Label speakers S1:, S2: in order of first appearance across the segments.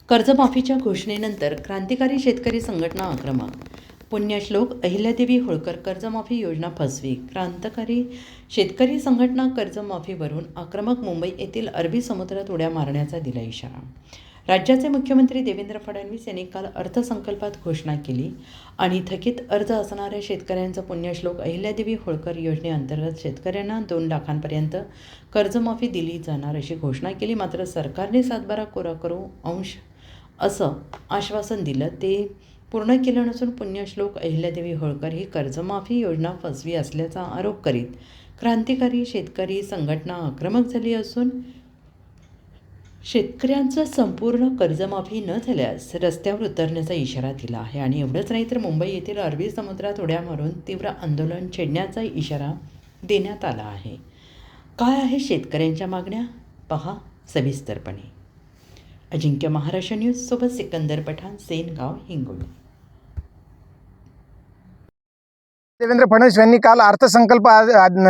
S1: कर्जमाफीच्या घोषणेनंतर क्रांतिकारी शेतकरी संघटना आक्रमक. पुण्यश्लोक अहिल्यादेवी होळकर कर्जमाफी योजना फसवी. क्रांतिकारी शेतकरी संघटना कर्जमाफीवरून आक्रमक. मुंबई येथील अरबी समुद्रात उड्या मारण्याचा दिला इशारा. राज्याचे मुख्यमंत्री देवेंद्र फडणवीस यांनी काल अर्थसंकल्पात घोषणा केली आणि थकीत अर्ज असणाऱ्या शेतकऱ्यांचा पुण्यश्लोक अहिल्यादेवी होळकर योजनेअंतर्गत शेतकऱ्यांना 2 लाखांपर्यंत कर्जमाफी दिली जाणार अशी घोषणा केली. मात्र सरकारने 7/12 कोरा करू अंश असं आश्वासन दिलं, ते पूर्ण केलं नसून पुण्यश्लोक अहिल्यादेवी होळकर ही कर्जमाफी योजना फसवी असल्याचा आरोप करीत क्रांतिकारी शेतकरी संघटना आक्रमक झाली असून शेतकऱ्यांचं संपूर्ण कर्जमाफी न झाल्यास रस्त्यावर उतरण्याचा इशारा दिला आहे. आणि एवढंच नाही तर मुंबई येथील अरबी समुद्रात उड्या मारून तीव्र आंदोलन छेडण्याचा इशारा देण्यात आला आहे. काय आहे शेतकऱ्यांच्या मागण्या, पहा सविस्तरपणे. अजिंक्य महाराष्ट्र न्यूज सोबत सिकंदर पठाण, सेनगाव, हिंगोली.
S2: देवेंद्र फडणवीस यांनी काल अर्थसंकल्प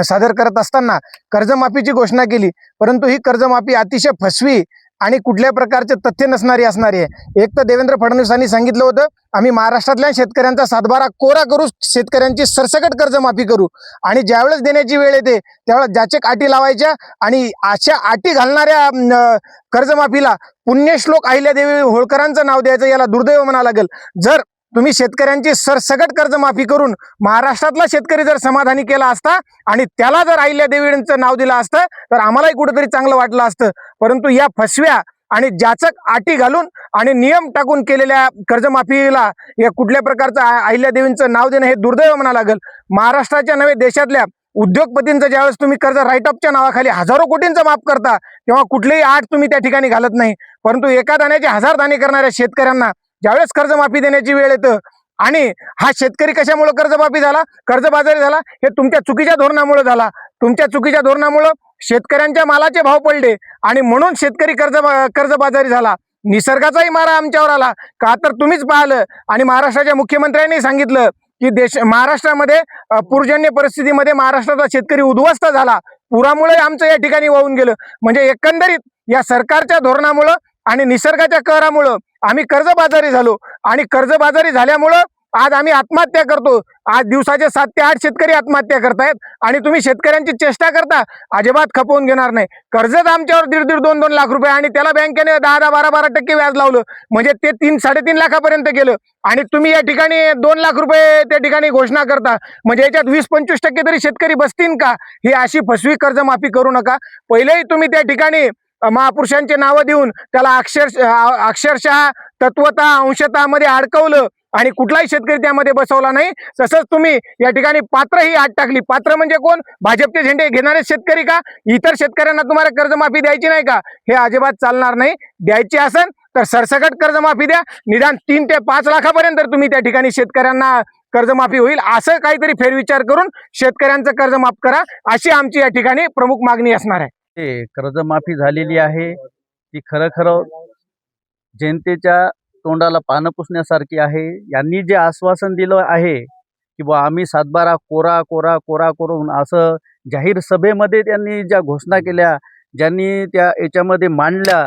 S2: सादर करत असताना कर्जमाफीची घोषणा केली, परंतु ही कर्जमाफी अतिशय फसवी आणि कुठल्या प्रकारचे तथ्य नसणारी असणारी आहे. एक तर देवेंद्र फडणवीसांनी सांगितलं होतं, आम्ही महाराष्ट्रातल्या शेतकऱ्यांचा 7/12 कोरा करू, शेतकऱ्यांची सरसकट कर्जमाफी करू. आणि ज्यावेळेस देण्याची वेळ येते त्यावेळेस ज्याचे अटी लावायच्या आणि अशा अटी घालणाऱ्या कर्जमाफीला पुण्यश्लोक अहिल्यादेवी होळकरांचं नाव द्यायचं, याला दुर्दैव म्हणावं लागेल. जर तुम्ही शेतकऱ्यांची सरसकट कर्जमाफी करून महाराष्ट्रातला शेतकरी जर समाधानी केला असता आणि त्याला जर अहिल्यादेवींचं नाव दिलं असतं तर आम्हालाही कुठेतरी चांगलं वाटलं असतं. परंतु या फसव्या आणि जाचक अटी घालून आणि नियम टाकून केलेल्या कर्जमाफीला या कुठल्या प्रकारचं अहिल्यादेवींचं नाव देणं हे दुर्दैव म्हणावं लागेल. महाराष्ट्राच्या नव्हे देशातल्या उद्योगपतींचं ज्यावेळेस तुम्ही कर्ज राईट ऑफच्या नावाखाली हजारो कोटींचं माफ करता तेव्हा कुठलेही आठ तुम्ही त्या ठिकाणी घालत नाही. परंतु एका दाण्याचे 1000 दाणे करणाऱ्या शेतकऱ्यांना ज्यावेळेस कर्जमाफी देण्याची वेळ येतं आणि हा शेतकरी कशामुळे कर्जमाफी झाला, कर्जबाजारी झाला, हे तुमच्या चुकीच्या धोरणामुळे झाला. तुमच्या चुकीच्या धोरणामुळे शेतकऱ्यांच्या मालाचे भाव पडले आणि म्हणून शेतकरी कर्जबाजारी झाला. निसर्गाचाही मारा आमच्यावर आला का तर तुम्हीच पाहिलं आणि महाराष्ट्राच्या मुख्यमंत्र्यांनी सांगितलं की महाराष्ट्रामध्ये पूरजन्य परिस्थितीमध्ये महाराष्ट्राचा शेतकरी उद्ध्वस्त झाला, पुरामुळे आमचं या ठिकाणी वाहून गेलं. म्हणजे एकंदरीत या सरकारच्या धोरणामुळं आणि निसर्गाच्या कहरामुळं आम्ही कर्जबाजारी झालो आणि कर्जबाजारी झाल्यामुळं आज आम्ही आत्महत्या करतो. आज दिवसाचे 7 ते 8 शेतकरी आत्महत्या करतायत आणि तुम्ही शेतकऱ्यांची चेष्टा करता. अजिबात खपवून घेणार नाही. कर्जच आमच्यावर 1.5 2 लाख रुपये आणि त्याला बँकेने 10 12% व्याज लावलं, म्हणजे ते 3-3.5 लाखापर्यंत गेलं आणि तुम्ही या ठिकाणी 2 लाख रुपये त्या ठिकाणी घोषणा करता. म्हणजे याच्यात 20-25% तरी शेतकरी बसतील का? ही अशी फसवी कर्जमाफी करू नका. पहिलेही तुम्ही त्या ठिकाणी महापुरुषांचे नावं देऊन त्याला अक्षरशः तत्वता अंशतामध्ये अडकवलं आणि कुठलाही शेतकरी त्यामध्ये बसवला नाही. तसंच तुम्ही या ठिकाणी पात्र ही आत टाकली. पात्र म्हणजे कोण? भाजपचे झेंडे घेणारे शेतकरी का? इतर शेतकऱ्यांना तुम्हाला कर्जमाफी द्यायची नाही का? हे अजिबात चालणार नाही. द्यायची असेल तर सरसकट कर्जमाफी द्या. निदान 3 ते 5 लाखापर्यंत तुम्ही त्या ठिकाणी शेतकऱ्यांना कर्जमाफी होईल असं काहीतरी फेरविचार करून शेतकऱ्यांचं कर्ज माफ करा, अशी आमची या ठिकाणी प्रमुख मागणी असणार आहे.
S3: कर्जमाफी झालेली आहे ती खरं जनतेच्या तोंडाला पानं पुसण्यासारखी आहे. यांनी जे आश्वासन दिलं आहे की बा आम्ही 7/12 कोरा कोरा कोरा करून असं जाहीर सभेमध्ये त्यांनी ज्या घोषणा केल्या, ज्यांनी त्या याच्यामध्ये मांडल्या,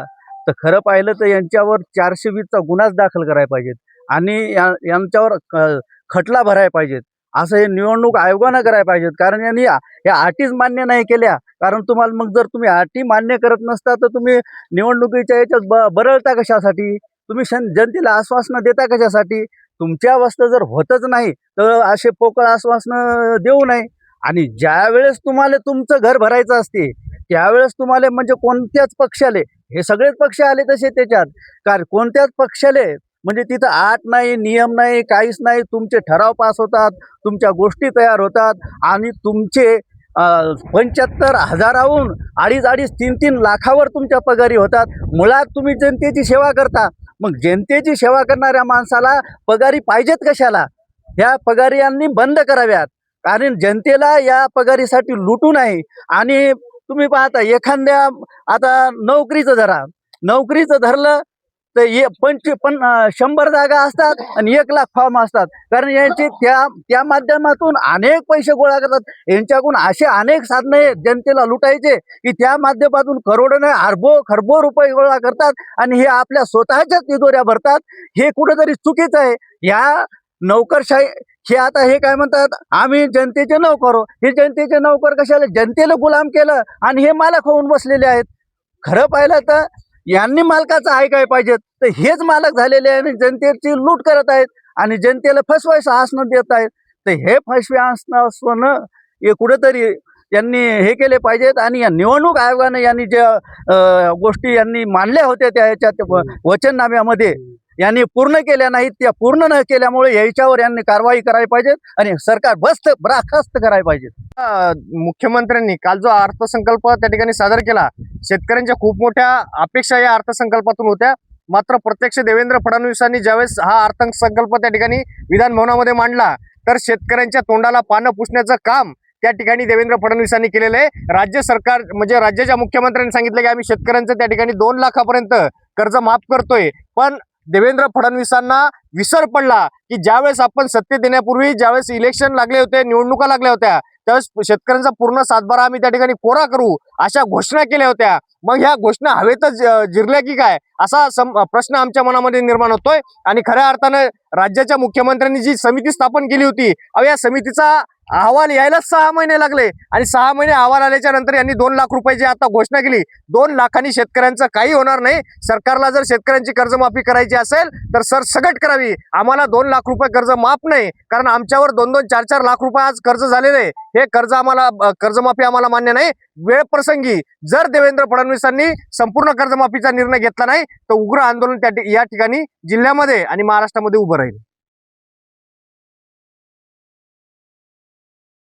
S3: तर खरं पाहिलं तर यांच्यावर 420चा गुन्हाच दाखल करायला पाहिजेत आणि यांच्यावर खटला भरायला पाहिजेत. असं हे निवडणूक आयोगानं करायला पाहिजेत. कारण यांनी या अटीच मान्य नाही केल्या. कारण तुम्हाला मग जर तुम्ही अटी मान्य करत नसता तर तुम्ही निवडणुकीच्या याच्यात बरळता कशासाठी? तुम्ही जनतेला आश्वासनं देता कशासाठी? तुमच्या अवस्था जर होतच नाही तर असे पोकळ आश्वासनं देऊ नये. आणि ज्या वेळेस तुम्हाला तुमचं घर भरायचं असते त्यावेळेस तुम्हाला म्हणजे कोणत्याच पक्षाले, हे सगळेच पक्ष आले तसे त्याच्यात, कारण कोणत्याच पक्षाले म्हणजे तिथं आट नाही, नियम नाही, काहीच नाही. तुमचे ठराव पास होतात, तुमच्या गोष्टी तयार होतात आणि तुमचे 75,000हून 2.5 3 लाखावर तुमच्या पगारी होतात. मुळात तुम्ही जनतेची सेवा करता. मग जनतेची सेवा करणाऱ्या माणसाला पगारी पाहिजेत कशाला? ह्या पगारी यांनी बंद कराव्यात. कारण जनतेला या पगारीसाठी लुटू नये. आणि तुम्ही पाहता एखाद्या आता नोकरीचं धरलं तर 100 जागा असतात आणि 1 लाख फॉर्म असतात. कारण यांचे त्या माध्यमातून अनेक पैसे गोळा करतात. यांच्याकडून असे अनेक साधने आहेत जनतेला लुटायचे की त्या माध्यमातून करोडो नाही खरबो रुपये गोळा करतात आणि हे आपल्या स्वतःच्याच तिजोऱ्या भरतात. हे कुठेतरी चुकीचं आहे. या नोकरशाही हे आता हे काय म्हणतात, आम्ही जनतेचे नोकर आहोत. हे जनतेचे नोकर कशाला, जनतेला गुलाम केलं आणि हे मालक होऊन बसलेले आहेत. खरं पाहिलं तर यांनी मालकाचं ऐकाय पाहिजेत, तर हेच मालक झालेले आहे आणि जनतेची लूट करत आहेत आणि जनतेला फसवायचं आसनं देत आहेत. तर हे फसवे आसनं हे कुठेतरी यांनी हे केले पाहिजेत. आणि या निवडणूक आयोगाने यांनी ज्या गोष्टी यांनी मांडल्या होत्या त्या याच्यात वचननाम्यामध्ये यांनी पूर्ण केल्या नाहीत. त्या पूर्ण न केल्यामुळे याच्यावर यांनी कारवाई करायला पाहिजे आणि सरकार बरखास्त करायला पाहिजे.
S2: मुख्यमंत्र्यांनी काल जो अर्थसंकल्प त्या ठिकाणी सादर केला, शेतकऱ्यांच्या खूप मोठ्या अपेक्षा या अर्थसंकल्पातून होत्या. मात्र प्रत्यक्ष देवेंद्र फडणवीसांनी ज्यावेळेस हा अर्थसंकल्प त्या ठिकाणी विधान भवनामध्ये मांडला, तर शेतकऱ्यांच्या तोंडाला पानं पुसण्याचं काम त्या ठिकाणी देवेंद्र फडणवीसांनी केलेलं आहे. राज्य सरकार म्हणजे राज्याच्या मुख्यमंत्र्यांनी सांगितलं की आम्ही शेतकऱ्यांचं त्या ठिकाणी 2 लाखापर्यंत कर्ज माफ करतोय. पण देवेंद्र फडणवीसांना विसर पडला की ज्यावेळेस आपण सत्तेत येण्यापूर्वी ज्यावेळेस इलेक्शन लागले होते, निवडणुका लागल्या होत्या, त्यावेळेस शेतकऱ्यांचा पूर्ण 7/12 आम्ही त्या ठिकाणी कोरा करू अशा घोषणा केल्या होत्या. मग ह्या घोषणा हवेतच जिरल्या की काय असा प्रश्न आमच्या मनामध्ये निर्माण होतोय. आणि खऱ्या अर्थानं राज्याच्या मुख्यमंत्र्यांनी जी समिती स्थापन केली होती, या समितीचा अहवाल यायला 6 महिने लागले आणि 6 महिने अहवाल आल्याच्या नंतर यांनी 2 लाख रुपयाची आता घोषणा केली. 2 लाखांनी शेतकऱ्यांचं काही होणार नाही. सरकारला जर शेतकऱ्यांची कर्जमाफी करायची असेल तर सरसकट करावी. आम्हाला 2 लाख रुपये कर्ज माफ नाही, कारण आमच्यावर 2-2, 4-4 लाख रुपये आज कर्ज झालेले आहे. हे कर्जमाफी आम्हाला मान्य नाही. वेळ प्रसंगी जर देवेंद्र फडणवीसांनी संपूर्ण कर्जमाफीचा निर्णय घेतला नाही तर उग्र आंदोलन या ठिकाणी जिल्ह्यामध्ये आणि महाराष्ट्रामध्ये उभं राहील.